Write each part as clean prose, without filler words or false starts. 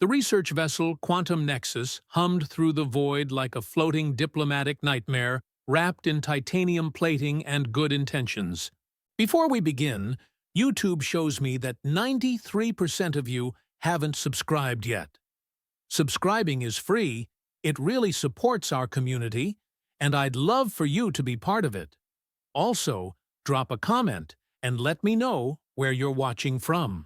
The research vessel Quantum Nexus hummed through the void like a floating diplomatic nightmare wrapped in titanium plating and good intentions. Before we begin, YouTube shows me that 93% of you haven't subscribed yet. Subscribing is free, it really supports our community, and I'd love for you to be part of it. Also, drop a comment and let me know where you're watching from.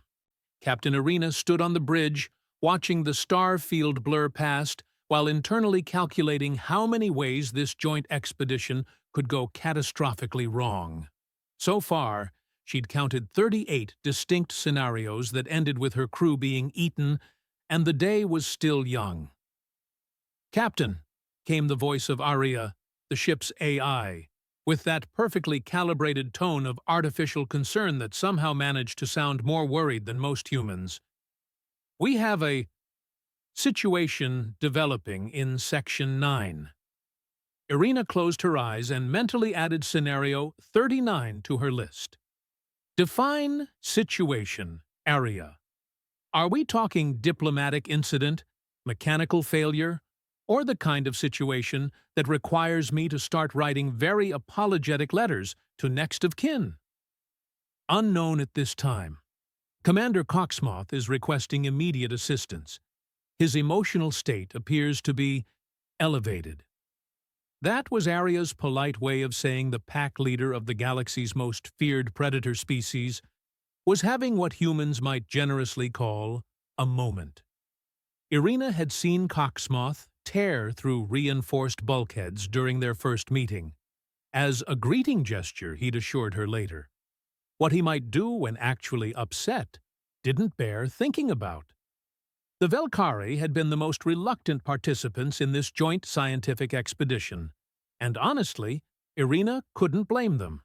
Captain Irina stood on the bridge, watching the star field blur past, while internally calculating how many ways this joint expedition could go catastrophically wrong. So far, she'd counted 38 distinct scenarios that ended with her crew being eaten, and the day was still young. "Captain," came the voice of Aria, the ship's AI, with that perfectly calibrated tone of artificial concern that somehow managed to sound more worried than most humans. "We have a situation developing in Section 9. Irina closed her eyes and mentally added scenario 39 to her list. Define situation, Aria. Are we talking diplomatic incident, mechanical failure, or the kind of situation that requires me to start writing very apologetic letters to next of kin? Unknown at this time. Commander Coxmoth is requesting immediate assistance. His emotional state appears to be elevated. That was Aria's polite way of saying the pack leader of the galaxy's most feared predator species was having what humans might generously call a moment. Irina had seen Coxmoth tear through reinforced bulkheads during their first meeting. As a greeting gesture, he'd assured her later. What he might do when actually upset didn't bear thinking about. The Velkari had been the most reluctant participants in this joint scientific expedition, and honestly, Irina couldn't blame them.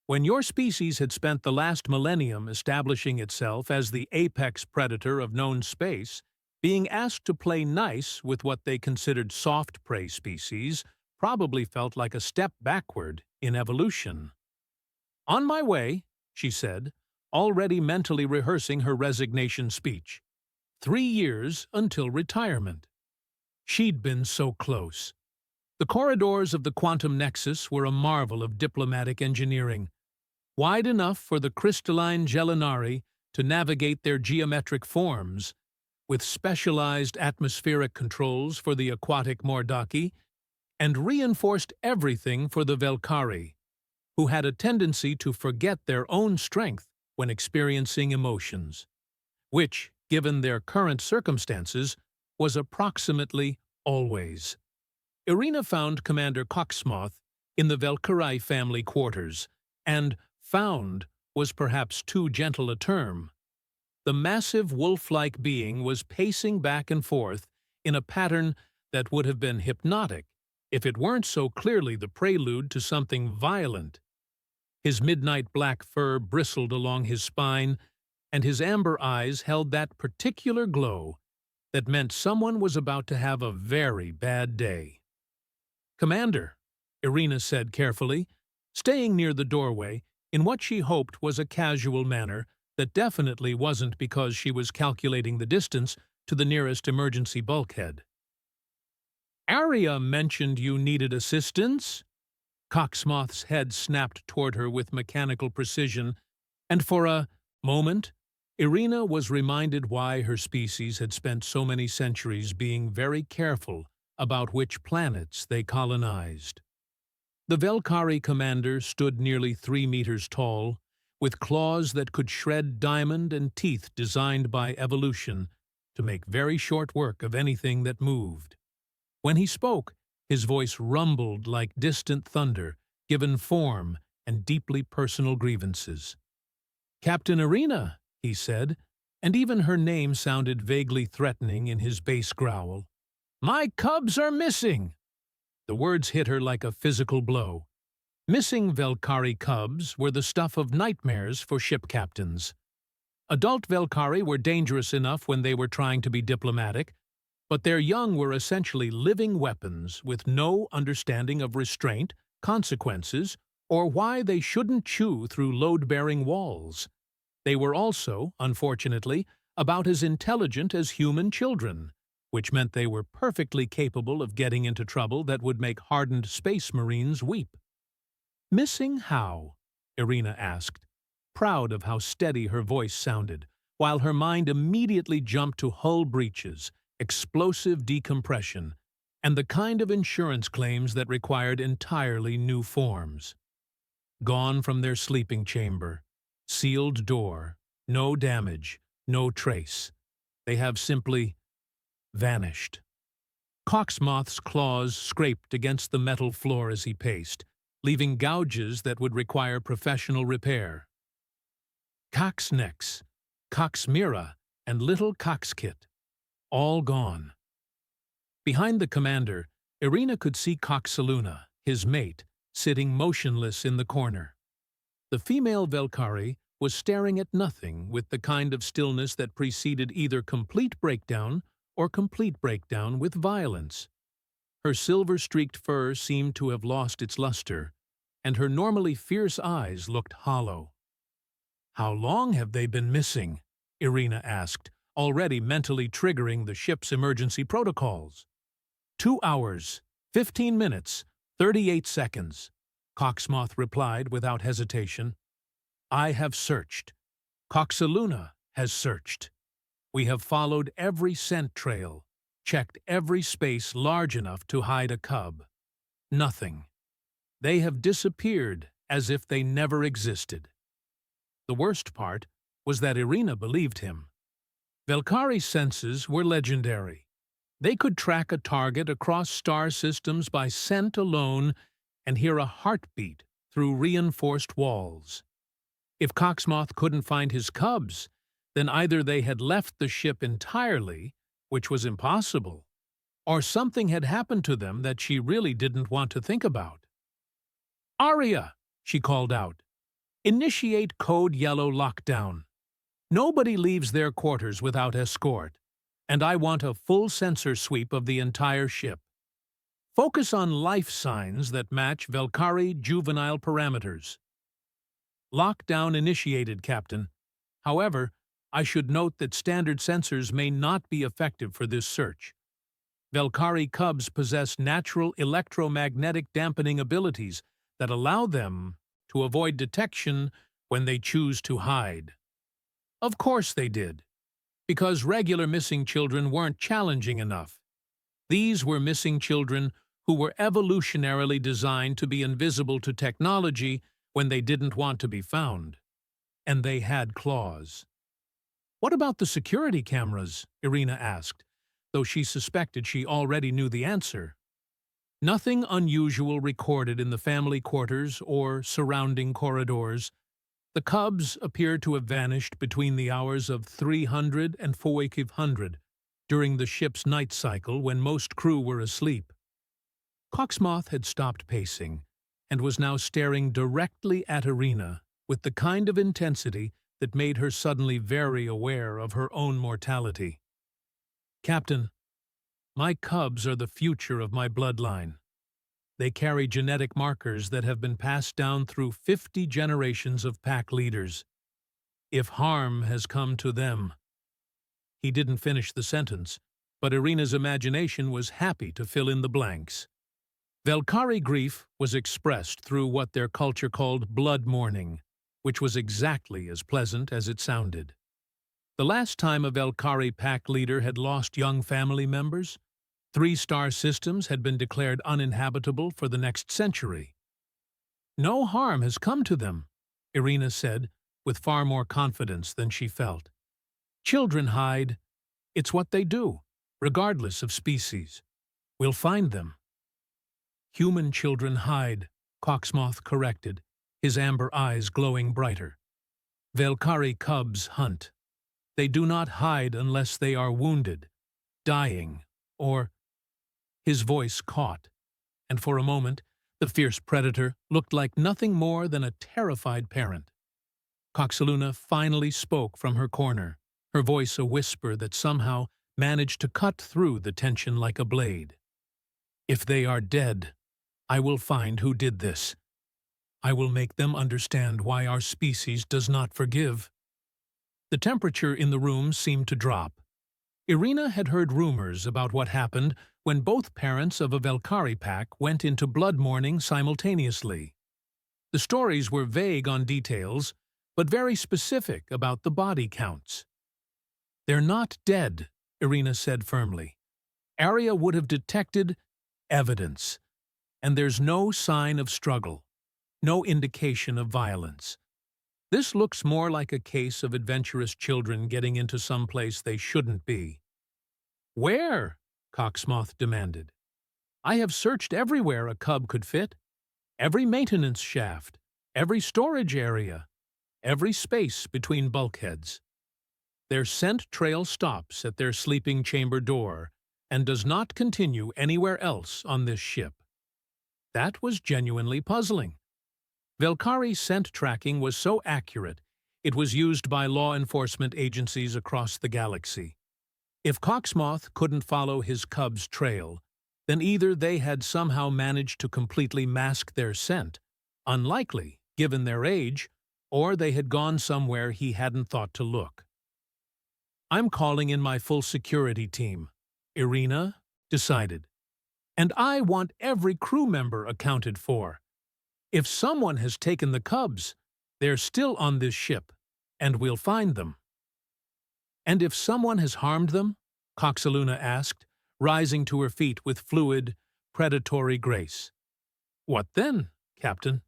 When your species had spent the last millennium establishing itself as the apex predator of known space, being asked to play nice with what they considered soft prey species probably felt like a step backward in evolution. "On my way," she said, already mentally rehearsing her resignation speech. 3 years until retirement. She'd been so close. The corridors of the Quantum Nexus were a marvel of diplomatic engineering, wide enough for the crystalline Gelinari to navigate their geometric forms, with specialized atmospheric controls for the aquatic Mordaki, and reinforced everything for the Velkari, who had a tendency to forget their own strength when experiencing emotions, which, given their current circumstances, was approximately always. Irina found Commander Coxmoth in the Velkari family quarters, and "found" was perhaps too gentle a term. The massive wolf-like being was pacing back and forth in a pattern that would have been hypnotic if it weren't so clearly the prelude to something violent. His midnight black fur bristled along his spine, and his amber eyes held that particular glow that meant someone was about to have a very bad day. "Commander," Irina said carefully, staying near the doorway in what she hoped was a casual manner that definitely wasn't because she was calculating the distance to the nearest emergency bulkhead. "Aria mentioned you needed assistance." Coxmoth's head snapped toward her with mechanical precision, and for a moment, Irina was reminded why her species had spent so many centuries being very careful about which planets they colonized. The Velkari commander stood nearly 3 meters tall, with claws that could shred diamond and teeth designed by evolution to make very short work of anything that moved. When he spoke, his voice rumbled like distant thunder, given form and deeply personal grievances. "Captain Irina," he said, and even her name sounded vaguely threatening in his bass growl. "My cubs are missing!" The words hit her like a physical blow. Missing Velkari cubs were the stuff of nightmares for ship captains. Adult Velkari were dangerous enough when they were trying to be diplomatic, but their young were essentially living weapons with no understanding of restraint, consequences, or why they shouldn't chew through load-bearing walls. They were also, unfortunately, about as intelligent as human children, which meant they were perfectly capable of getting into trouble that would make hardened space marines weep. "Missing how?" Irina asked, proud of how steady her voice sounded, while her mind immediately jumped to hull breaches, explosive decompression, and the kind of insurance claims that required entirely new forms. Gone from their sleeping chamber, sealed door, no damage, no trace. They have simply vanished. Coxmoth's claws scraped against the metal floor as he paced, leaving gouges that would require professional repair. Coxnex, Coxmira, and little Coxkit, all gone. Behind the commander, Irina could see Coxaluna, his mate, sitting motionless in the corner. The female Velkari was staring at nothing with the kind of stillness that preceded either complete breakdown or complete breakdown with violence. Her silver-streaked fur seemed to have lost its luster, and her normally fierce eyes looked hollow. "How long have they been missing?" Irina asked, already mentally triggering the ship's emergency protocols. 2 hours, 15 minutes, 38 seconds, Coxmoth replied without hesitation. "I have searched. Coxaluna has searched. We have followed every scent trail, checked every space large enough to hide a cub. Nothing. They have disappeared as if they never existed." The worst part was that Irina believed him. Velkari's senses were legendary. They could track a target across star systems by scent alone and hear a heartbeat through reinforced walls. If Coxmoth couldn't find his cubs, then either they had left the ship entirely, which was impossible, or something had happened to them that she really didn't want to think about. "Aria," she called out, "initiate Code Yellow lockdown. Nobody leaves their quarters without escort, and I want a full sensor sweep of the entire ship. Focus on life signs that match Velkari juvenile parameters." "Lockdown initiated, Captain. However, I should note that standard sensors may not be effective for this search. Velkari cubs possess natural electromagnetic dampening abilities that allow them to avoid detection when they choose to hide." Of course they did, because regular missing children weren't challenging enough. These were missing children who were evolutionarily designed to be invisible to technology when they didn't want to be found. And they had claws. "What about the security cameras?" Irina asked, though she suspected she already knew the answer. Nothing unusual recorded in the family quarters or surrounding corridors. The cubs appeared to have vanished between the hours of 300 and 400 during the ship's night cycle when most crew were asleep. Coxmoth had stopped pacing and was now staring directly at Irina with the kind of intensity that made her suddenly very aware of her own mortality. "Captain, my cubs are the future of my bloodline. They carry genetic markers that have been passed down through 50 generations of pack leaders. If harm has come to them—" He didn't finish the sentence, but Irina's imagination was happy to fill in the blanks. Velkari grief was expressed through what their culture called blood mourning, which was exactly as pleasant as it sounded. The last time a Velkari pack leader had lost young family members, 3-star systems had been declared uninhabitable for the next century. "No harm has come to them," Irina said, with far more confidence than she felt. "Children hide. It's what they do, regardless of species. We'll find them." "Human children hide," Coxmoth corrected, his amber eyes glowing brighter. "Velkari cubs hunt. They do not hide unless they are wounded, dying, or—" His voice caught, and for a moment the fierce predator looked like nothing more than a terrified parent. Coxaluna finally spoke from her corner, her voice a whisper that somehow managed to cut through the tension like a blade. "If they are dead, I will find who did this. I will make them understand why our species does not forgive." The temperature in the room seemed to drop. Irina had heard rumors about what happened when both parents of a Valkyrie pack went into blood mourning simultaneously. The stories were vague on details, but very specific about the body counts. "They're not dead," Irina said firmly. "Arya would have detected evidence, and there's no sign of struggle, no indication of violence. This looks more like a case of adventurous children getting into some place they shouldn't be." "Where?" Cocksmoth demanded. "I have searched everywhere a cub could fit. Every maintenance shaft, every storage area, every space between bulkheads. Their scent trail stops at their sleeping chamber door and does not continue anywhere else on this ship." That was genuinely puzzling. Valkyrie scent tracking was so accurate, it was used by law enforcement agencies across the galaxy. If Cocksmoth couldn't follow his cub's trail, then either they had somehow managed to completely mask their scent, unlikely given their age, or they had gone somewhere he hadn't thought to look. "I'm calling in my full security team," Irina decided. "And I want every crew member accounted for. If someone has taken the cubs, they're still on this ship, and we'll find them." "And if someone has harmed them?" Coxaluna asked, rising to her feet with fluid, predatory grace. "What then, Captain?"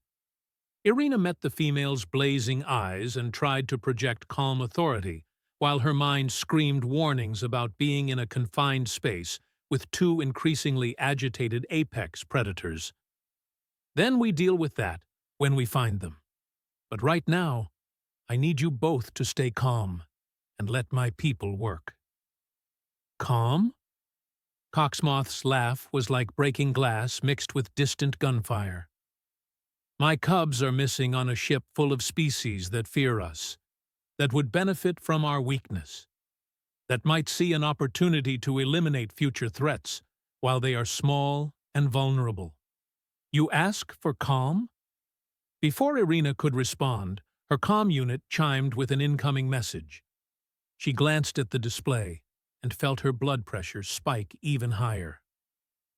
Irina met the female's blazing eyes and tried to project calm authority, while her mind screamed warnings about being in a confined space with two increasingly agitated apex predators. "Then we deal with that when we find them. But right now, I need you both to stay calm and let my people work." "Calm?" Cocksmoth's laugh was like breaking glass mixed with distant gunfire. "My cubs are missing on a ship full of species that fear us, that would benefit from our weakness, that might see an opportunity to eliminate future threats while they are small and vulnerable. You ask for calm?" Before Irina could respond, her comm unit chimed with an incoming message. She glanced at the display and felt her blood pressure spike even higher.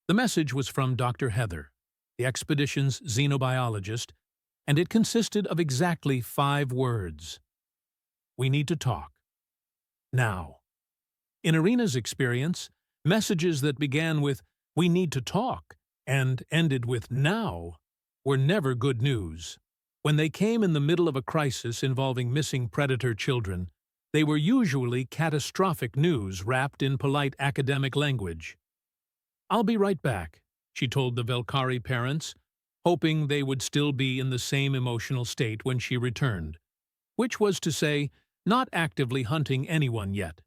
The message was from Dr. Heather, the expedition's xenobiologist, and it consisted of exactly 5 words. "We need to talk. Now." In Irina's experience, messages that began with "we need to talk" and ended with "now" were never good news. When they came in the middle of a crisis involving missing predator children, they were usually catastrophic news wrapped in polite academic language. "I'll be right back," she told the Valkyrie parents, hoping they would still be in the same emotional state when she returned, which was to say, not actively hunting anyone yet.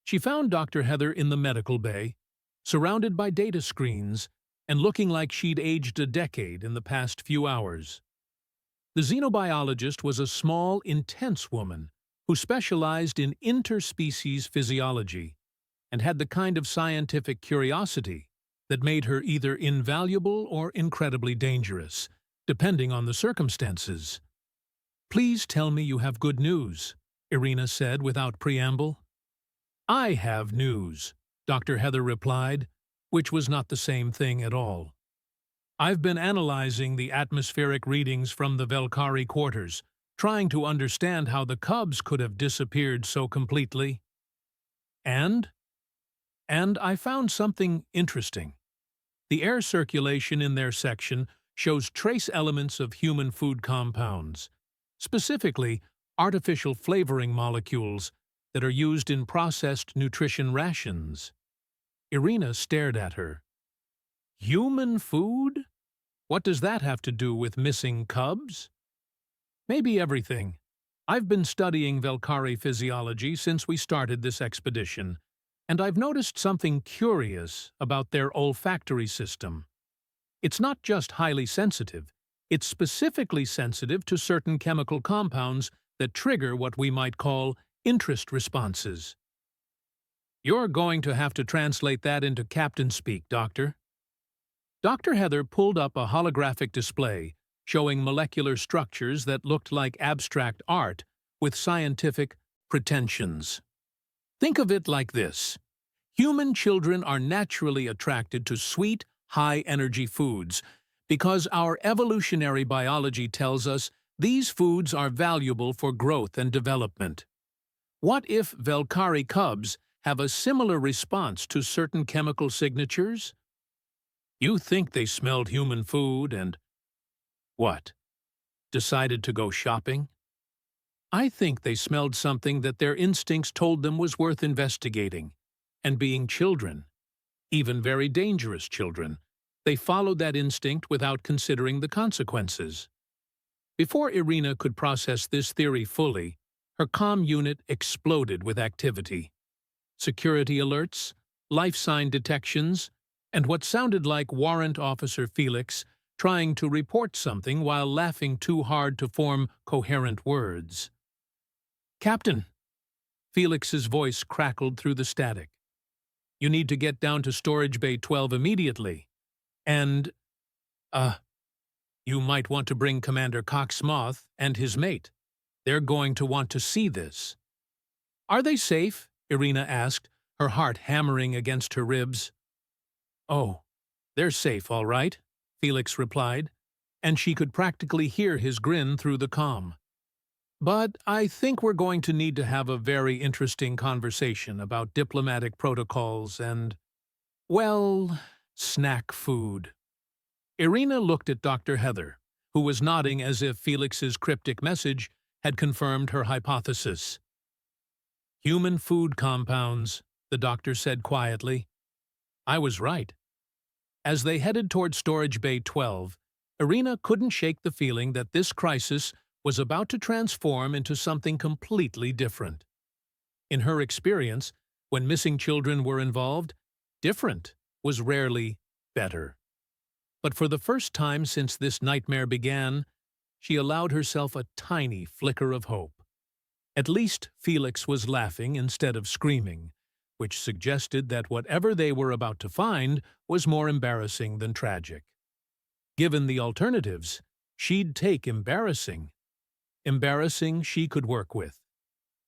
She found Dr. Heather in the medical bay, surrounded by data screens, and looking like she'd aged a decade in the past few hours. The xenobiologist was a small, intense woman who specialized in interspecies physiology and had the kind of scientific curiosity that made her either invaluable or incredibly dangerous, depending on the circumstances. "Please tell me you have good news," Irina said without preamble. "I have news," Dr. Heather replied, which was not the same thing at all. "I've been analyzing the atmospheric readings from the Valkyrie quarters, trying to understand how the cubs could have disappeared so completely. And I found something interesting. The air circulation in their section shows trace elements of human food compounds, specifically artificial flavoring molecules that are used in processed nutrition rations." Irina stared at her. "Human food? What does that have to do with missing cubs?" "Maybe everything. I've been studying Valkyrie physiology since we started this expedition, and I've noticed something curious about their olfactory system. It's not just highly sensitive, it's specifically sensitive to certain chemical compounds that trigger what we might call interest responses." "You're going to have to translate that into captain speak, Doctor." Dr. Heather pulled up a holographic display showing molecular structures that looked like abstract art with scientific, pretensions. Think of it like this. Human children are naturally attracted to sweet, high-energy foods because our evolutionary biology tells us these foods are valuable for growth and development. What if Valkyrie cubs have a similar response to certain chemical signatures? You think they smelled human food and, what, decided to go shopping? I think they smelled something that their instincts told them was worth investigating. And being children, even very dangerous children, they followed that instinct without considering the consequences. Before Irina could process this theory fully, her comm unit exploded with activity. Security alerts, life sign detections, and what sounded like Warrant Officer Felix trying to report something while laughing too hard to form coherent words. "Captain," Felix's voice crackled through the static. "You need to get down to Storage Bay 12 immediately. And, you might want to bring Commander Coxmoth and his mate. They're going to want to see this." "Are they safe?" Irina asked, her heart hammering against her ribs. "Oh, they're safe, all right," Felix replied, and she could practically hear his grin through the comm. "But I think we're going to need to have a very interesting conversation about diplomatic protocols and, well, snack food." Irina looked at Dr. Heather, who was nodding as if Felix's cryptic message had confirmed her hypothesis. "Human food compounds," the doctor said quietly. "I was right." As they headed toward Storage Bay 12, Irina couldn't shake the feeling that this crisis was about to transform into something completely different. In her experience, when missing children were involved, different was rarely better. But for the first time since this nightmare began, she allowed herself a tiny flicker of hope. At least Felix was laughing instead of screaming, which suggested that whatever they were about to find was more embarrassing than tragic. Given the alternatives, she'd take embarrassing. Embarrassing she could work with.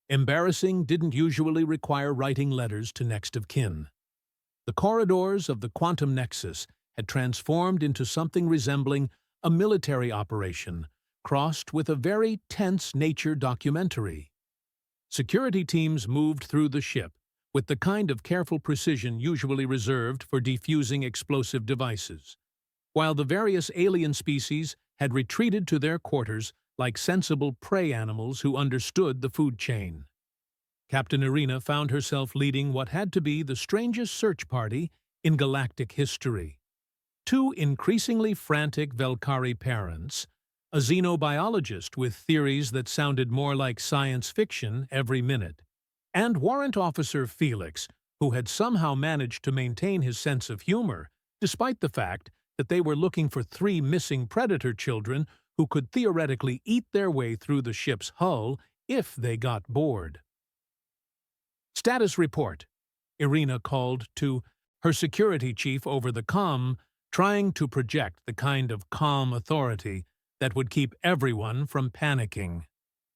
Embarrassing didn't usually require writing letters to next of kin. The corridors of the quantum nexus had transformed into something resembling a military operation, crossed with a very tense nature documentary. Security teams moved through the ship with the kind of careful precision usually reserved for defusing explosive devices, while the various alien species had retreated to their quarters like sensible prey animals who understood the food chain. Captain Irina found herself leading what had to be the strangest search party in galactic history. Two increasingly frantic Valkyrie parents, a xenobiologist with theories that sounded more like science fiction every minute, and Warrant Officer Felix, who had somehow managed to maintain his sense of humor, despite the fact that they were looking for 3 missing predator children who could theoretically eat their way through the ship's hull if they got bored. "Status report," Irina called to her security chief over the comm, trying to project the kind of calm authority that would keep everyone from panicking,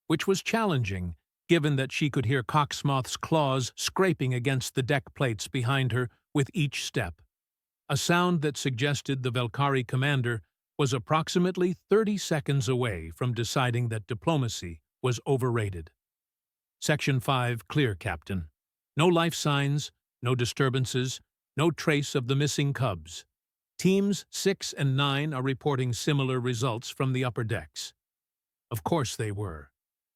which was challenging, given that she could hear Coxmoth's claws scraping against the deck plates behind her with each step, a sound that suggested the Valkyrie commander was approximately 30 seconds away from deciding that diplomacy was overrated. "Section 5 clear, Captain. No life signs, no disturbances, no trace of the missing cubs. Teams 6 and 9 are reporting similar results from the upper decks." Of course they were,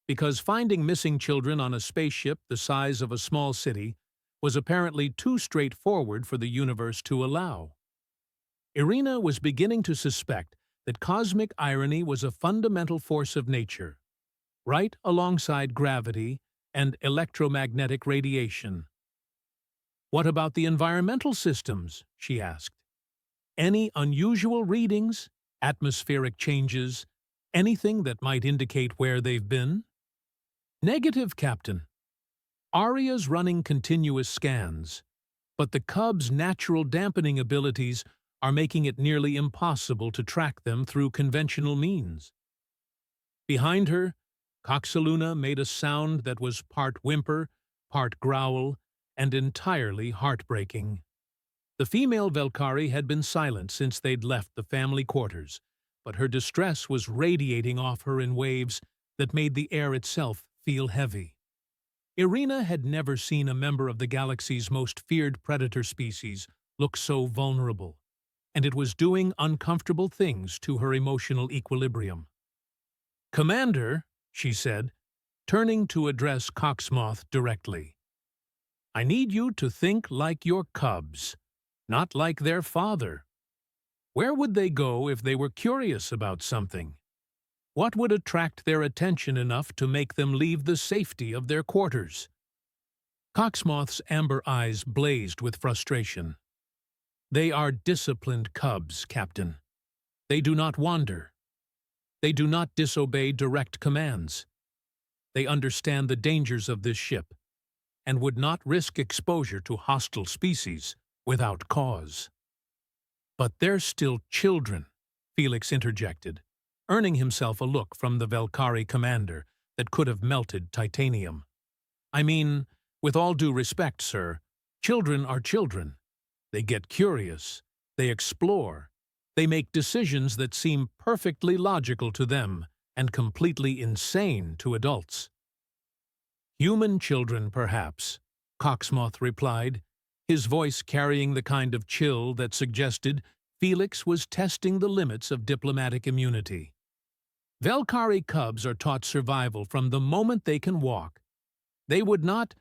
because finding missing children on a spaceship the size of a small city was apparently too straightforward for the universe to allow. Irina was beginning to suspect that cosmic irony was a fundamental force of nature, right alongside gravity and electromagnetic radiation. "What about the environmental systems?" she asked. "Any unusual readings, atmospheric changes, anything that might indicate where they've been?" "Negative, Captain. Aria's running continuous scans, but the Cubs' natural dampening abilities are making it nearly impossible to track them through conventional means." Behind her, Coxaluna made a sound that was part whimper, part growl, and entirely heartbreaking. The female Velkari had been silent since they'd left the family quarters, but her distress was radiating off her in waves that made the air itself feel heavy. Irina had never seen a member of the galaxy's most feared predator species look so vulnerable, and it was doing uncomfortable things to her emotional equilibrium. "Commander," she said, turning to address Coxmoth directly, "I need you to think like your cubs, not like their father. Where would they go if they were curious about something? What would attract their attention enough to make them leave the safety of their quarters?" Coxmoth's amber eyes blazed with frustration. "They are disciplined cubs, Captain. They do not wander. They do not disobey direct commands. They understand the dangers of this ship and would not risk exposure to hostile species without cause." "But they're still children," Felix interjected, earning himself a look from the Velkari commander that could have melted titanium. "I mean, with all due respect, sir, children are children. They get curious, they explore, they make decisions that seem perfectly logical to them and completely insane to adults." "Human children, perhaps," Coxmoth replied, his voice carrying the kind of chill that suggested Felix was testing the limits of diplomatic immunity. "Velkari cubs are taught survival from the moment they can walk. They would not,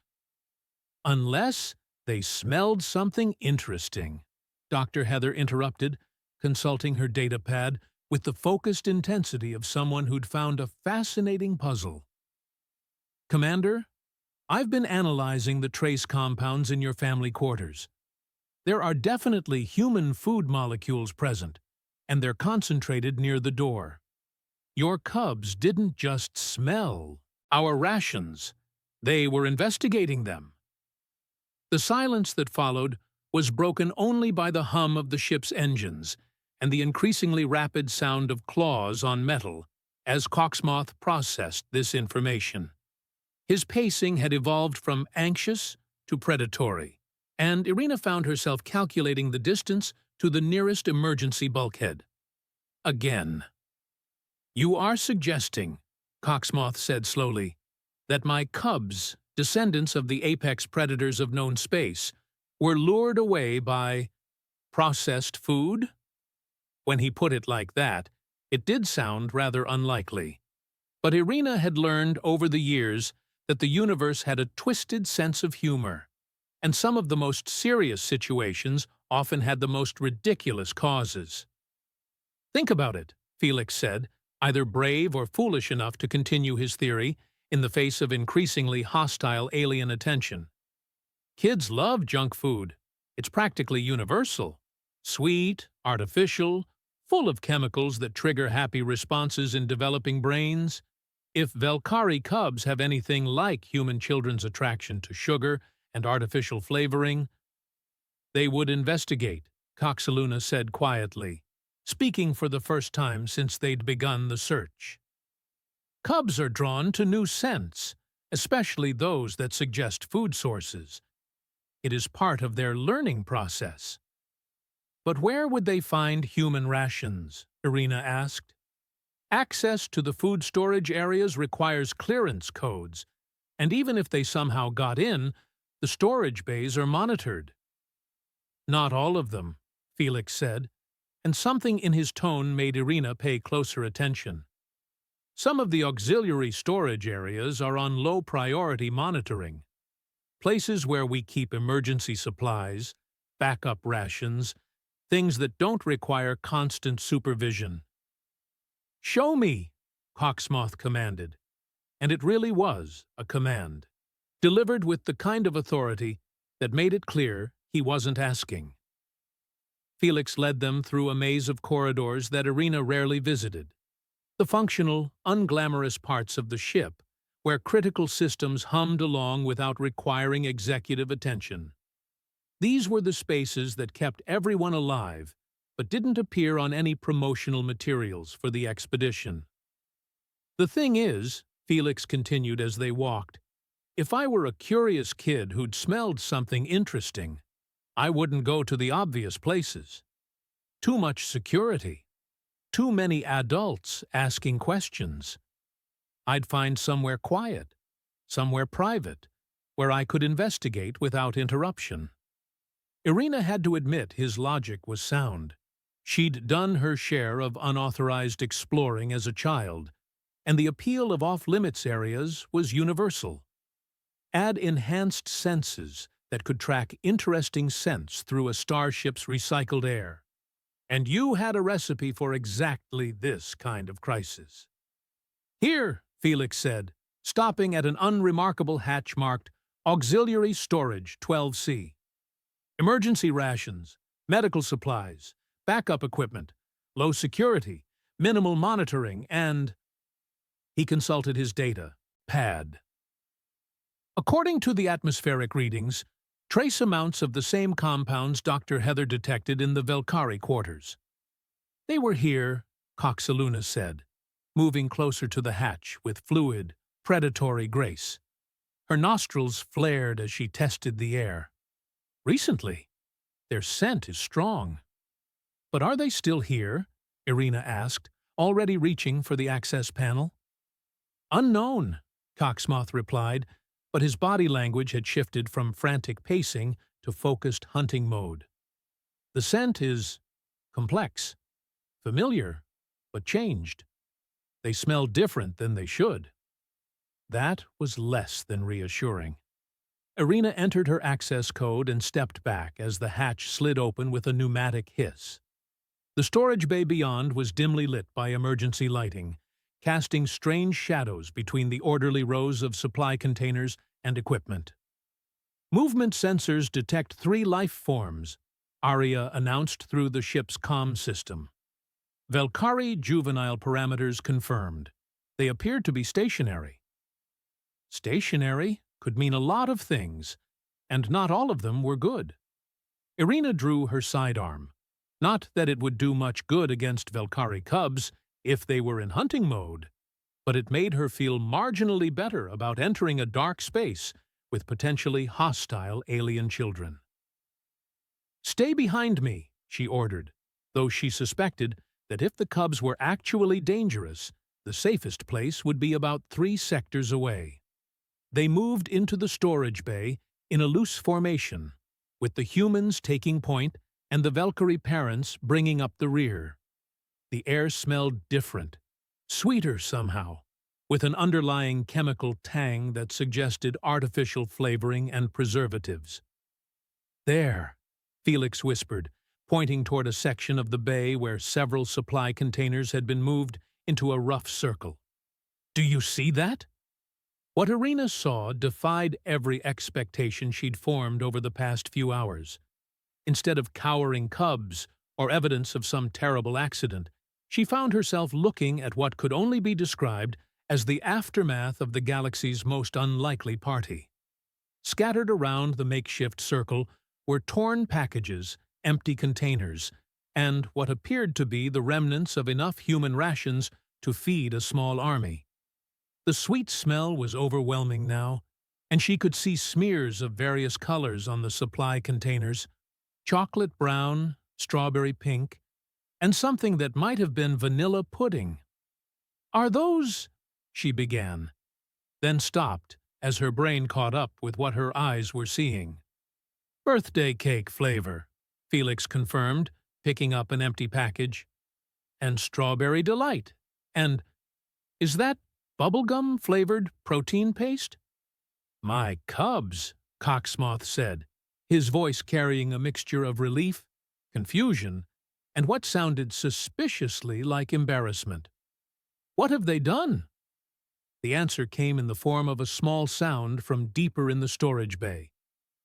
unless they smelled something interesting," Dr. Heather interrupted, consulting her datapad with the focused intensity of someone who'd found a fascinating puzzle. "Commander, I've been analyzing the trace compounds in your family quarters. There are definitely human food molecules present, and they're concentrated near the door. Your cubs didn't just smell our rations, they were investigating them." The silence that followed was broken only by the hum of the ship's engines and the increasingly rapid sound of claws on metal as Coxmoth processed this information. His pacing had evolved from anxious to predatory, and Irina found herself calculating the distance to the nearest emergency bulkhead. "Again. You are suggesting," Coxmoth said slowly, "that my cubs, descendants of the apex predators of known space, were lured away by processed food?" When he put it like that, it did sound rather unlikely. But Irina had learned over the years that the universe had a twisted sense of humor, and some of the most serious situations often had the most ridiculous causes. "Think about it," Felix said, either brave or foolish enough to continue his theory in the face of increasingly hostile alien attention. "Kids love junk food. It's practically universal. Sweet, artificial, full of chemicals that trigger happy responses in developing brains. If Velkari cubs have anything like human children's attraction to sugar and artificial flavoring, they would investigate," Coxaluna said quietly, speaking for the first time since they'd begun the search. "Cubs are drawn to new scents, especially those that suggest food sources. It is part of their learning process." "But where would they find human rations?" Irina asked. "Access to the food storage areas requires clearance codes, and even if they somehow got in, the storage bays are monitored." "Not all of them," Felix said, and something in his tone made Irina pay closer attention. "Some of the auxiliary storage areas are on low-priority monitoring, places where we keep emergency supplies, backup rations, things that don't require constant supervision." "Show me," Coxmoth commanded, and it really was a command, delivered with the kind of authority that made it clear he wasn't asking. Felix led them through a maze of corridors that Irina rarely visited, the functional, unglamorous parts of the ship, where critical systems hummed along without requiring executive attention. These were the spaces that kept everyone alive, but didn't appear on any promotional materials for the expedition. "The thing is," Felix continued as they walked. If I were a curious kid who'd smelled something interesting, I wouldn't go to the obvious places. Too much security. Too many adults asking questions. I'd find somewhere quiet, somewhere private, where I could investigate without interruption. Irina had to admit his logic was sound. She'd done her share of unauthorized exploring as a child, and the appeal of off-limits areas was universal. Add enhanced senses that could track interesting scents through a starship's recycled air, and you had a recipe for exactly this kind of crisis. Here, Felix said, stopping at an unremarkable hatch marked Auxiliary Storage 12C. Emergency rations, medical supplies, backup equipment, low security, minimal monitoring, and... He consulted his data pad. According to the atmospheric readings, trace amounts of the same compounds Dr. Heather detected in the Velkari quarters. They were here, Coxaluna said, moving closer to the hatch with fluid, predatory grace. Her nostrils flared as she tested the air. Recently, their scent is strong. But are they still here? Irina asked, already reaching for the access panel. Unknown, Coxmoth replied, but his body language had shifted from frantic pacing to focused hunting mode. The scent is complex, familiar, but changed. They smell different than they should. That was less than reassuring. Irina entered her access code and stepped back as the hatch slid open with a pneumatic hiss. The storage bay beyond was dimly lit by emergency lighting, casting strange shadows between the orderly rows of supply containers and equipment. Movement sensors detect 3 life forms, Aria announced through the ship's comm system. Velkari juvenile parameters confirmed. They appeared to be stationary. Stationary could mean a lot of things, and not all of them were good. Irina drew her sidearm. Not that it would do much good against Velkari cubs if they were in hunting mode, but it made her feel marginally better about entering a dark space with potentially hostile alien children. "Stay behind me," she ordered, though she suspected that if the cubs were actually dangerous, the safest place would be about 3 sectors away. They moved into the storage bay in a loose formation, with the humans taking point and the Velkari parents bringing up the rear. The air smelled different, sweeter somehow, with an underlying chemical tang that suggested artificial flavoring and preservatives. "There," Felix whispered, pointing toward a section of the bay where several supply containers had been moved into a rough circle. "Do you see that?" What Irina saw defied every expectation she'd formed over the past few hours. Instead of cowering cubs or evidence of some terrible accident, she found herself looking at what could only be described as the aftermath of the galaxy's most unlikely party. Scattered around the makeshift circle were torn packages, empty containers, and what appeared to be the remnants of enough human rations to feed a small army. The sweet smell was overwhelming now, and she could see smears of various colors on the supply containers: chocolate brown, strawberry pink, and something that might have been vanilla pudding. "Are those—" she began, then stopped as her brain caught up with what her eyes were seeing. "Birthday cake flavor," Felix confirmed, picking up an empty package. "And strawberry delight. And is that bubblegum-flavored protein paste?" "My cubs," Coxmoth said, his voice carrying a mixture of relief, confusion, and what sounded suspiciously like embarrassment. "What have they done?" The answer came in the form of a small sound from deeper in the storage bay.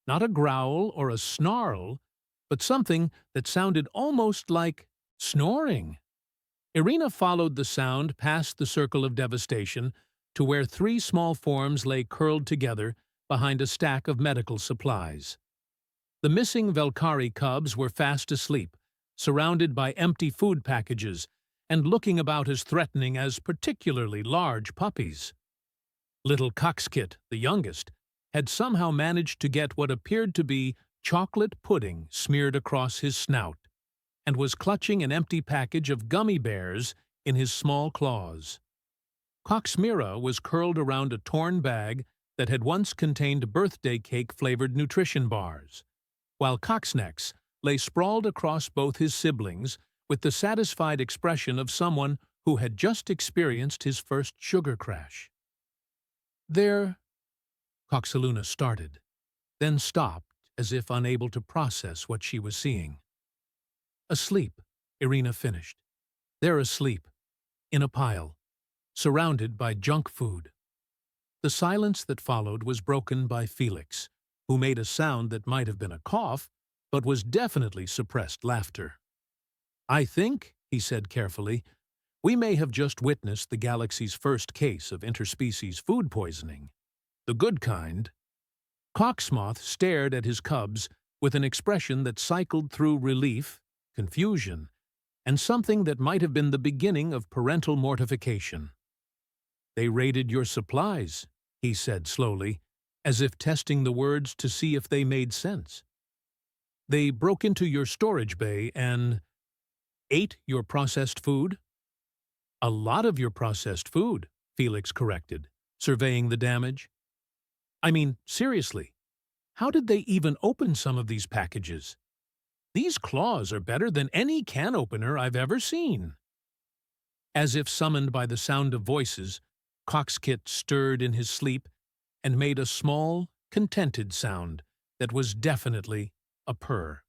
Not a growl or a snarl, but something that sounded almost like snoring. Irina followed the sound past the circle of devastation to where 3 small forms lay curled together behind a stack of medical supplies. The missing Velkari cubs were fast asleep, surrounded by empty food packages and looking about as threatening as particularly large puppies. Little Coxkit, the youngest, had somehow managed to get what appeared to be chocolate pudding smeared across his snout, and was clutching an empty package of gummy bears in his small claws. Coxmira was curled around a torn bag that had once contained birthday cake-flavored nutrition bars, while Coxnex lay sprawled across both his siblings with the satisfied expression of someone who had just experienced his first sugar crash. There, Coxaluna started, then stopped as if unable to process what she was seeing. Asleep, Irina finished. They're asleep, in a pile, surrounded by junk food. The silence that followed was broken by Felix, who made a sound that might have been a cough, but was definitely suppressed laughter. "I think," he said carefully, "we may have just witnessed the galaxy's first case of interspecies food poisoning. The good kind." Coxmoth stared at his cubs with an expression that cycled through relief, confusion, and something that might have been the beginning of parental mortification. "They raided your supplies," he said slowly, as if testing the words to see if they made sense. "They broke into your storage bay and ate your processed food?" "A lot of your processed food," Felix corrected, surveying the damage. "I mean, seriously, how did they even open some of these packages? These claws are better than any can opener I've ever seen." As if summoned by the sound of voices, Coxkit stirred in his sleep and made a small, contented sound that was definitely a purr.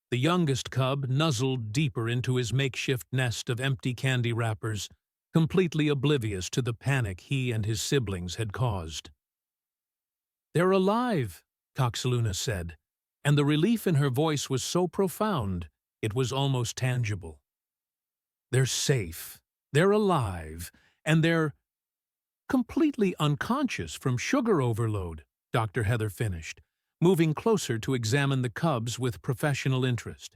The youngest cub nuzzled deeper into his makeshift nest of empty candy wrappers, completely oblivious to the panic he and his siblings had caused. "They're alive," Coxaluna said, and the relief in her voice was so profound it was almost tangible. "They're safe, they're alive, and they're completely unconscious from sugar overload," Dr. Heather finished, moving closer to examine the cubs with professional interest.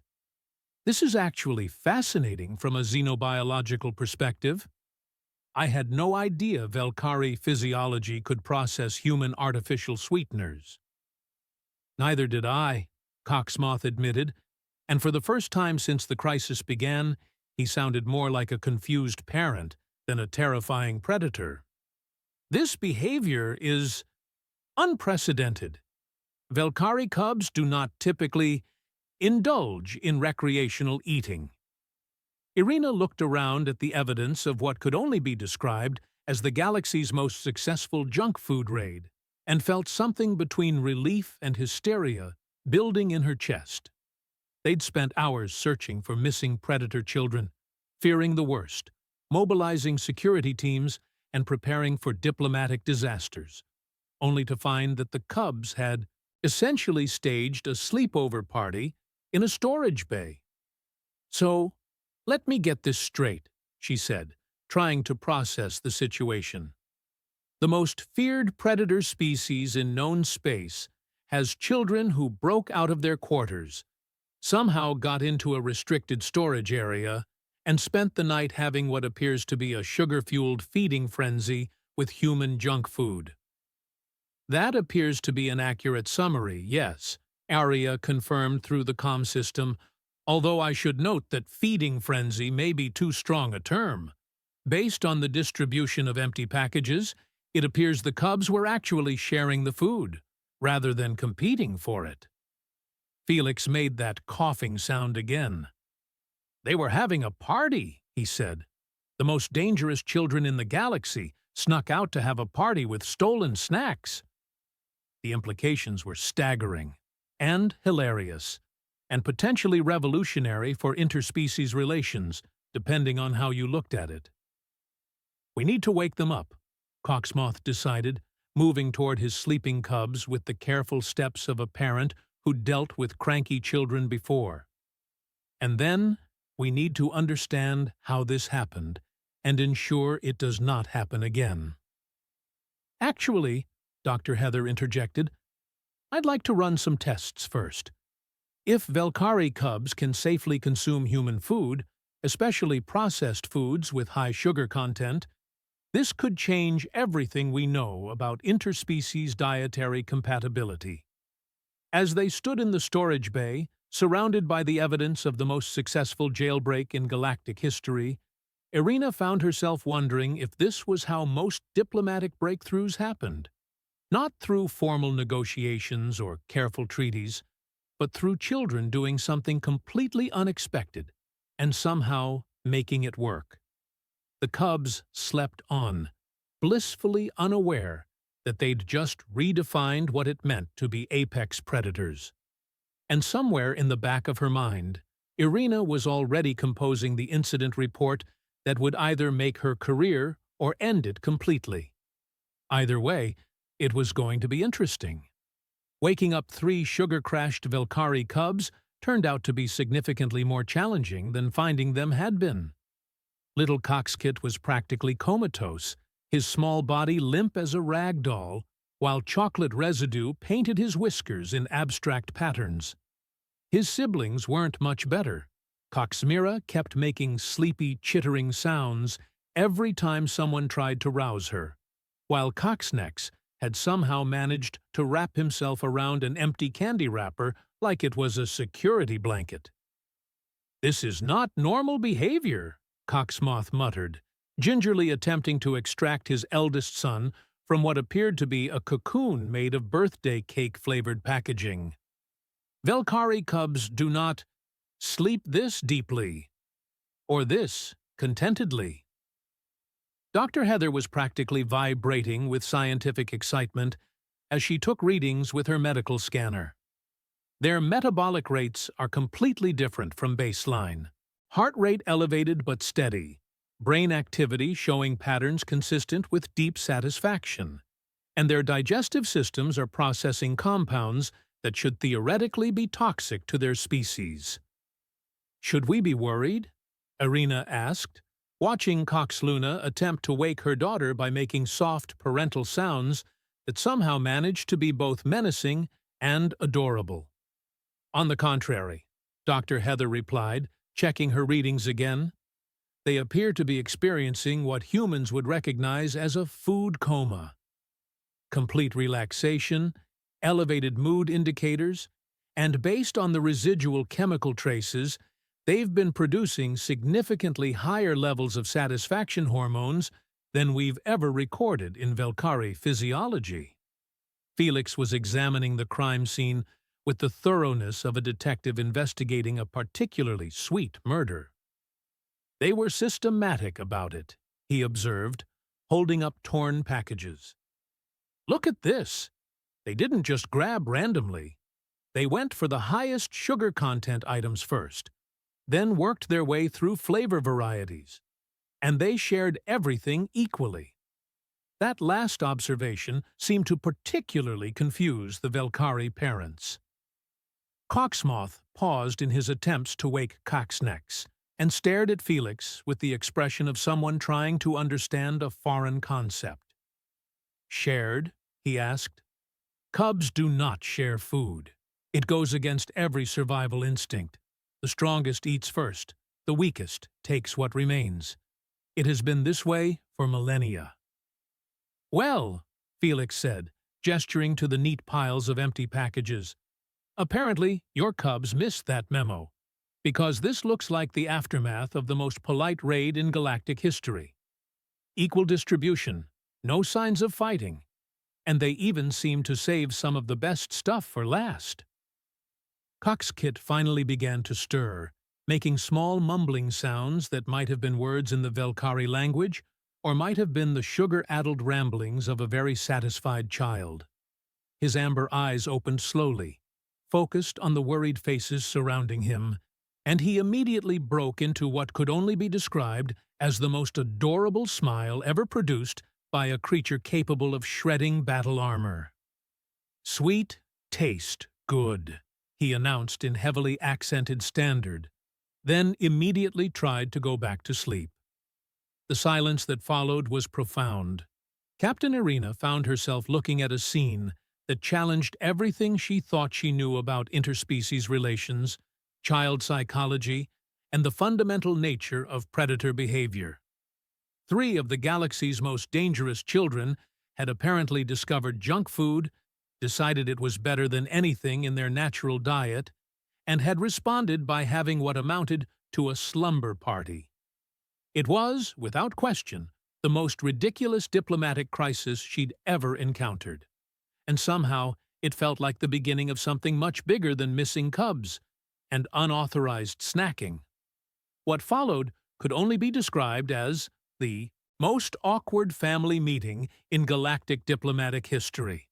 "This is actually fascinating from a xenobiological perspective. I had no idea Velkari physiology could process human artificial sweeteners." "Neither did I," Coxmoth admitted, and for the first time since the crisis began, he sounded more like a confused parent than a terrifying predator. "This behavior is unprecedented. Velkari cubs do not typically indulge in recreational eating." Irina looked around at the evidence of what could only be described as the galaxy's most successful junk food raid, and felt something between relief and hysteria building in her chest. They'd spent hours searching for missing predator children, fearing the worst, mobilizing security teams, and preparing for diplomatic disasters, only to find that the cubs had essentially staged a sleepover party in a storage bay. "So, let me get this straight," she said, trying to process the situation. "The most feared predator species in known space has children who broke out of their quarters, somehow got into a restricted storage area, and spent the night having what appears to be a sugar-fueled feeding frenzy with human junk food." "That appears to be an accurate summary, yes," Arya confirmed through the comm system, although I should note that feeding frenzy may be too strong a term. Based on the distribution of empty packages, it appears the cubs were actually sharing the food, rather than competing for it. Felix made that coughing sound again. "They were having a party," he said. "The most dangerous children in the galaxy snuck out to have a party with stolen snacks." The implications were staggering and hilarious, and potentially revolutionary for interspecies relations, depending on how you looked at it. "We need to wake them up," Coxmoth decided, moving toward his sleeping cubs with the careful steps of a parent who dealt with cranky children before. "And then we need to understand how this happened and ensure it does not happen again." "Actually," Dr. Heather interjected, "I'd like to run some tests first. If Velkari cubs can safely consume human food, especially processed foods with high sugar content, This could change everything we know about interspecies dietary compatibility. As they stood in the storage bay, surrounded by the evidence of the most successful jailbreak in galactic history, Irina found herself wondering if this was how most diplomatic breakthroughs happened. Not through formal negotiations or careful treaties, but through children doing something completely unexpected and somehow making it work. The cubs slept on, blissfully unaware that they'd just redefined what it meant to be apex predators. And somewhere in the back of her mind, Irina was already composing the incident report that would either make her career or end it completely. Either way, it was going to be interesting. Waking up 3 sugar-crashed Velkari cubs turned out to be significantly more challenging than finding them had been. Little Coxkit was practically comatose, his small body limp as a rag doll, while chocolate residue painted his whiskers in abstract patterns. His siblings weren't much better. Coxmira kept making sleepy, chittering sounds every time someone tried to rouse her, while Coxnex had somehow managed to wrap himself around an empty candy wrapper like it was a security blanket. "This is not normal behavior," Coxmoth muttered, gingerly attempting to extract his eldest son from what appeared to be a cocoon made of birthday cake-flavored packaging. "Velkari cubs do not sleep this deeply, or this contentedly." Dr. Heather was practically vibrating with scientific excitement as she took readings with her medical scanner. Their metabolic rates are completely different from baseline. Heart rate elevated but steady, brain activity showing patterns consistent with deep satisfaction, and their digestive systems are processing compounds that should theoretically be toxic to their species. "Should we be worried?" Irina asked, watching Coxluna attempt to wake her daughter by making soft parental sounds that somehow managed to be both menacing and adorable. "On the contrary," Dr. Heather replied, checking her readings again. "They appear to be experiencing what humans would recognize as a food coma. Complete relaxation, elevated mood indicators, and based on the residual chemical traces, they've been producing significantly higher levels of satisfaction hormones than we've ever recorded in Velkari physiology." Felix was examining the crime scene with the thoroughness of a detective investigating a particularly sweet murder. "They were systematic about it," he observed, holding up torn packages. "Look at this! They didn't just grab randomly. They went for the highest sugar content items first, then worked their way through flavor varieties, and they shared everything equally." That last observation seemed to particularly confuse the Velkari parents. Coxmoth paused in his attempts to wake Coxnex and stared at Felix with the expression of someone trying to understand a foreign concept. "Shared?" he asked. "Cubs do not share food. It goes against every survival instinct. The strongest eats first, the weakest takes what remains. It has been this way for millennia." "Well," Felix said, gesturing to the neat piles of empty packages, "apparently your cubs missed that memo, because this looks like the aftermath of the most polite raid in galactic history. Equal distribution, no signs of fighting, and they even seem to save some of the best stuff for last." Coxkit finally began to stir, making small mumbling sounds that might have been words in the Velkari language or might have been the sugar-addled ramblings of a very satisfied child. His amber eyes opened slowly, focused on the worried faces surrounding him, and he immediately broke into what could only be described as the most adorable smile ever produced by a creature capable of shredding battle armor. "Sweet, taste, good," he announced in heavily accented standard, then immediately tried to go back to sleep. The silence that followed was profound. Captain Irina found herself looking at a scene that challenged everything she thought she knew about interspecies relations, child psychology, and the fundamental nature of predator behavior. Three of the galaxy's most dangerous children had apparently discovered junk food, decided it was better than anything in their natural diet, and had responded by having what amounted to a slumber party. It was, without question, the most ridiculous diplomatic crisis she'd ever encountered. And somehow, it felt like the beginning of something much bigger than missing cubs and unauthorized snacking. What followed could only be described as the most awkward family meeting in galactic diplomatic history.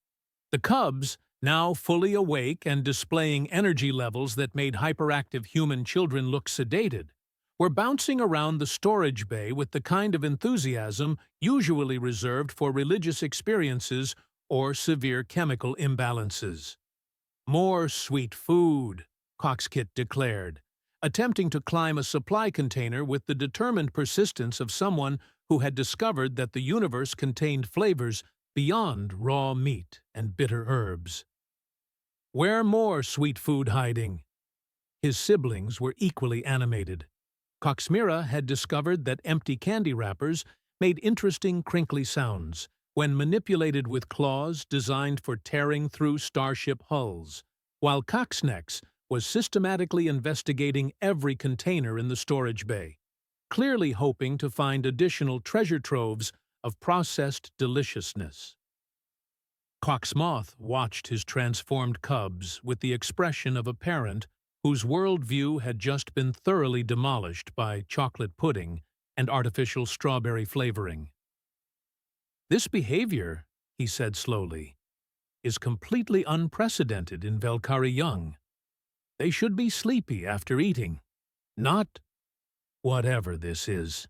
The cubs, now fully awake and displaying energy levels that made hyperactive human children look sedated, were bouncing around the storage bay with the kind of enthusiasm usually reserved for religious experiences or severe chemical imbalances. "More sweet food," Coxkit declared, attempting to climb a supply container with the determined persistence of someone who had discovered that the universe contained flavors beyond raw meat and bitter herbs. "Where more sweet food hiding?" His siblings were equally animated. Coxmira had discovered that empty candy wrappers made interesting crinkly sounds when manipulated with claws designed for tearing through starship hulls, while Coxnex was systematically investigating every container in the storage bay, clearly hoping to find additional treasure troves of processed deliciousness. Coxmoth watched his transformed cubs with the expression of a parent whose worldview had just been thoroughly demolished by chocolate pudding and artificial strawberry flavoring. "This behavior," he said slowly, "is completely unprecedented in Velkari Young. They should be sleepy after eating, not whatever this is."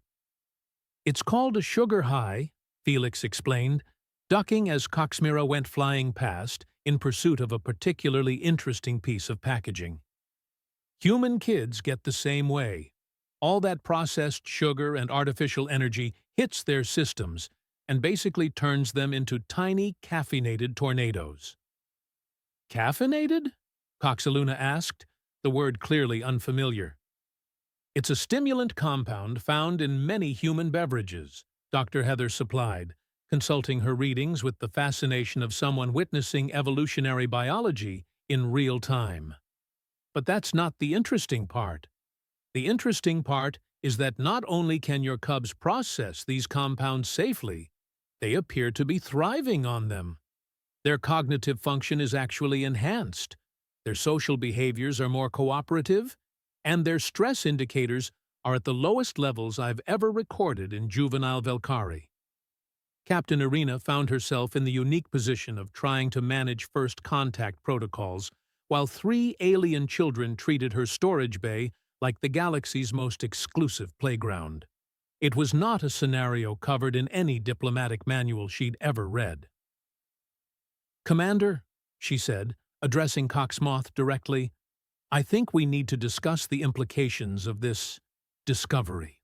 "It's called a sugar high," Felix explained, ducking as Coxmira went flying past in pursuit of a particularly interesting piece of packaging. "Human kids get the same way. All that processed sugar and artificial energy hits their systems and basically turns them into tiny caffeinated tornadoes." "Caffeinated?" Coxaluna asked, the word clearly unfamiliar. "It's a stimulant compound found in many human beverages," Dr. Heather supplied, consulting her readings with the fascination of someone witnessing evolutionary biology in real time. "But that's not the interesting part. The interesting part is that not only can your cubs process these compounds safely, they appear to be thriving on them. Their cognitive function is actually enhanced, their social behaviors are more cooperative, and their stress indicators are at the lowest levels I've ever recorded in juvenile Velkari." Captain Irina found herself in the unique position of trying to manage first contact protocols while three alien children treated her storage bay like the galaxy's most exclusive playground. It was not a scenario covered in any diplomatic manual she'd ever read. "Commander," she said, addressing Coxmoth directly, "I think we need to discuss the implications of this discovery."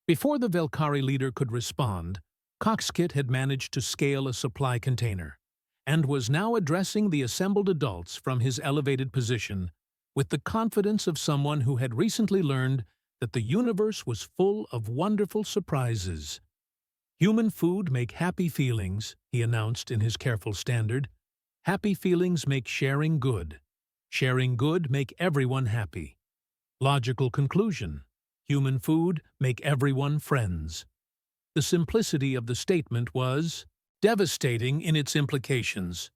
Before the Velkari leader could respond, Coxkit had managed to scale a supply container and was now addressing the assembled adults from his elevated position with the confidence of someone who had recently learned that the universe was full of wonderful surprises. "Human food make happy feelings," he announced in his careful standard. "Happy feelings make sharing good. Sharing good make everyone happy. Logical conclusion. Human food make everyone friends." The simplicity of the statement was devastating in its implications.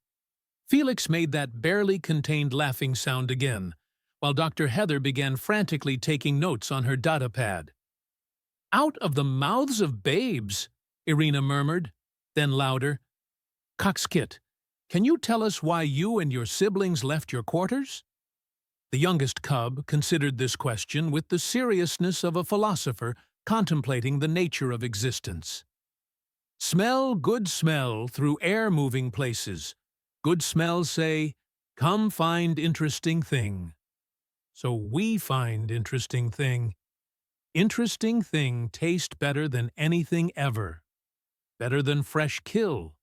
Felix made that barely contained laughing sound again, while Dr. Heather began frantically taking notes on her datapad. "Out of the mouths of babes," Irina murmured, then louder, "Coxkit, can you tell us why you and your siblings left your quarters?" The youngest cub considered this question with the seriousness of a philosopher contemplating the nature of existence. "Smell good smell through air-moving places. Good smells say, 'Come find interesting thing.' So we find interesting thing. Interesting thing taste better than anything ever. Better than fresh kill.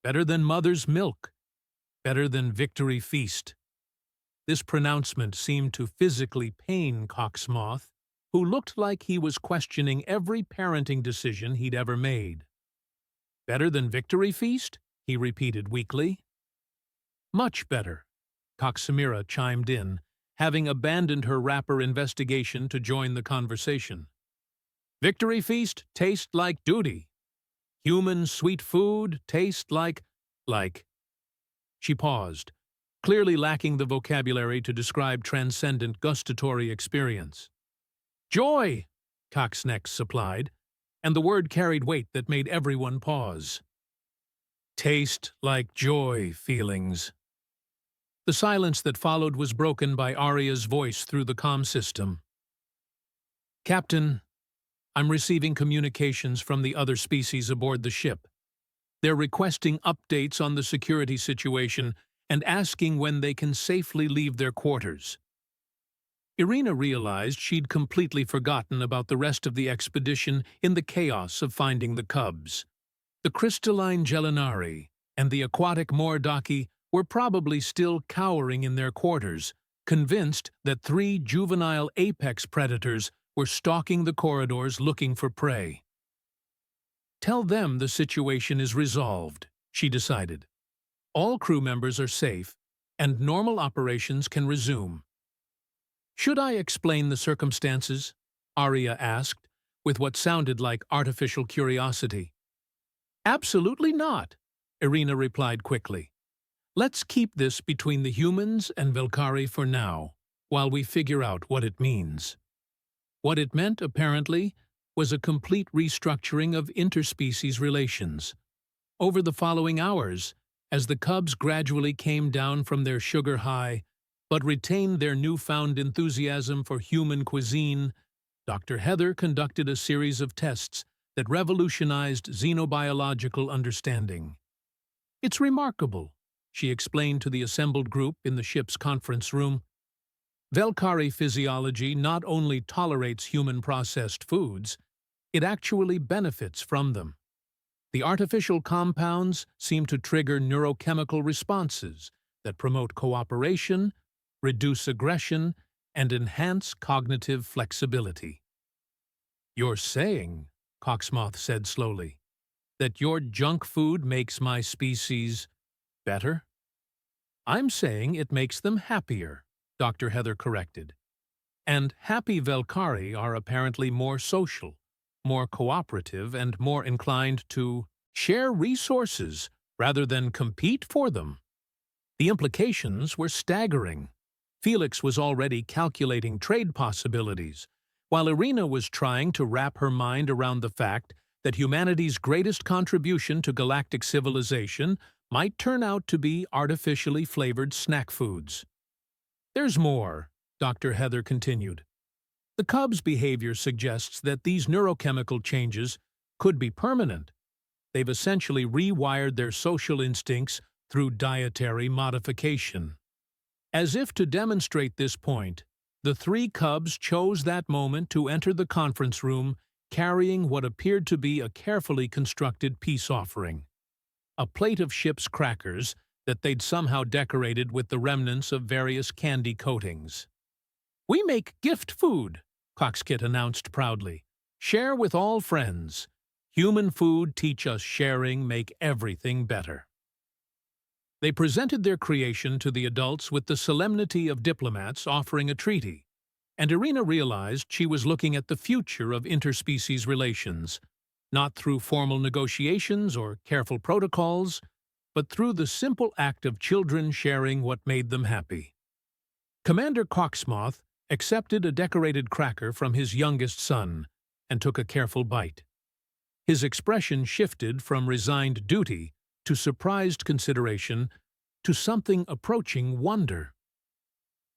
Better than mother's milk. Better than victory feast." This pronouncement seemed to physically pain Coxmoth. who looked like he was questioning every parenting decision he'd ever made. "Better than Victory Feast?" he repeated weakly. "Much better," Coxamira chimed in, having abandoned her rapper investigation to join the conversation. "Victory Feast tastes like duty. Human sweet food tastes like... She paused, clearly lacking the vocabulary to describe transcendent gustatory experience. "Joy," Cox next supplied, and the word carried weight that made everyone pause. "Taste like joy feelings." The silence that followed was broken by Arya's voice through the comm system. "Captain, I'm receiving communications from the other species aboard the ship. They're requesting updates on the security situation and asking when they can safely leave their quarters." Irina realized she'd completely forgotten about the rest of the expedition in the chaos of finding the cubs. The crystalline Gelinari and the aquatic Mordaki were probably still cowering in their quarters, convinced that 3 juvenile apex predators were stalking the corridors looking for prey. "Tell them the situation is resolved," she decided. "All crew members are safe, and normal operations can resume." "Should I explain the circumstances?" Arya asked, with what sounded like artificial curiosity. "Absolutely not," Irina replied quickly. "Let's keep this between the humans and Velkari for now, while we figure out what it means." What it meant, apparently, was a complete restructuring of interspecies relations. Over the following hours, as the cubs gradually came down from their sugar high, but retained their newfound enthusiasm for human cuisine, Dr. Heather conducted a series of tests that revolutionized xenobiological understanding. "It's remarkable," she explained to the assembled group in the ship's conference room. "Velkari physiology not only tolerates human processed foods, it actually benefits from them. The artificial compounds seem to trigger neurochemical responses that promote cooperation, reduce aggression, and enhance cognitive flexibility." "You're saying," Coxmoth said slowly, "that your junk food makes my species better?" "I'm saying it makes them happier," Dr. Heather corrected. "And happy Velkari are apparently more social, more cooperative, and more inclined to share resources rather than compete for them." The implications were staggering. Felix was already calculating trade possibilities, while Irina was trying to wrap her mind around the fact that humanity's greatest contribution to galactic civilization might turn out to be artificially flavored snack foods. "There's more," Dr. Heather continued. "The cubs' behavior suggests that these neurochemical changes could be permanent. They've essentially rewired their social instincts through dietary modification." As if to demonstrate this point, the 3 cubs chose that moment to enter the conference room carrying what appeared to be a carefully constructed peace offering. A plate of ship's crackers that they'd somehow decorated with the remnants of various candy coatings. "We make gift food," Coxkit announced proudly. "Share with all friends. Human food teach us sharing, make everything better." They presented their creation to the adults with the solemnity of diplomats offering a treaty, and Irina realized she was looking at the future of interspecies relations, not through formal negotiations or careful protocols, but through the simple act of children sharing what made them happy. Commander Coxmoth accepted a decorated cracker from his youngest son and took a careful bite. His expression shifted from resigned duty to surprised consideration, to something approaching wonder.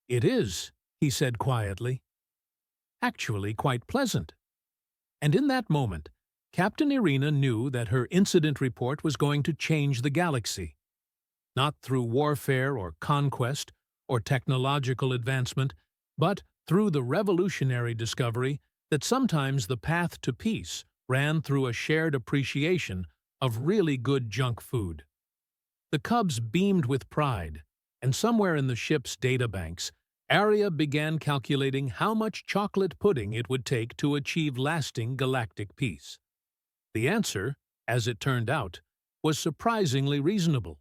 "It is," he said quietly. "Actually quite pleasant." And in that moment, Captain Irina knew that her incident report was going to change the galaxy. Not through warfare or conquest or technological advancement, but through the revolutionary discovery that sometimes the path to peace ran through a shared appreciation of really good junk food. The cubs beamed with pride, and somewhere in the ship's databanks, Arya began calculating how much chocolate pudding it would take to achieve lasting galactic peace. The answer, as it turned out, was surprisingly reasonable.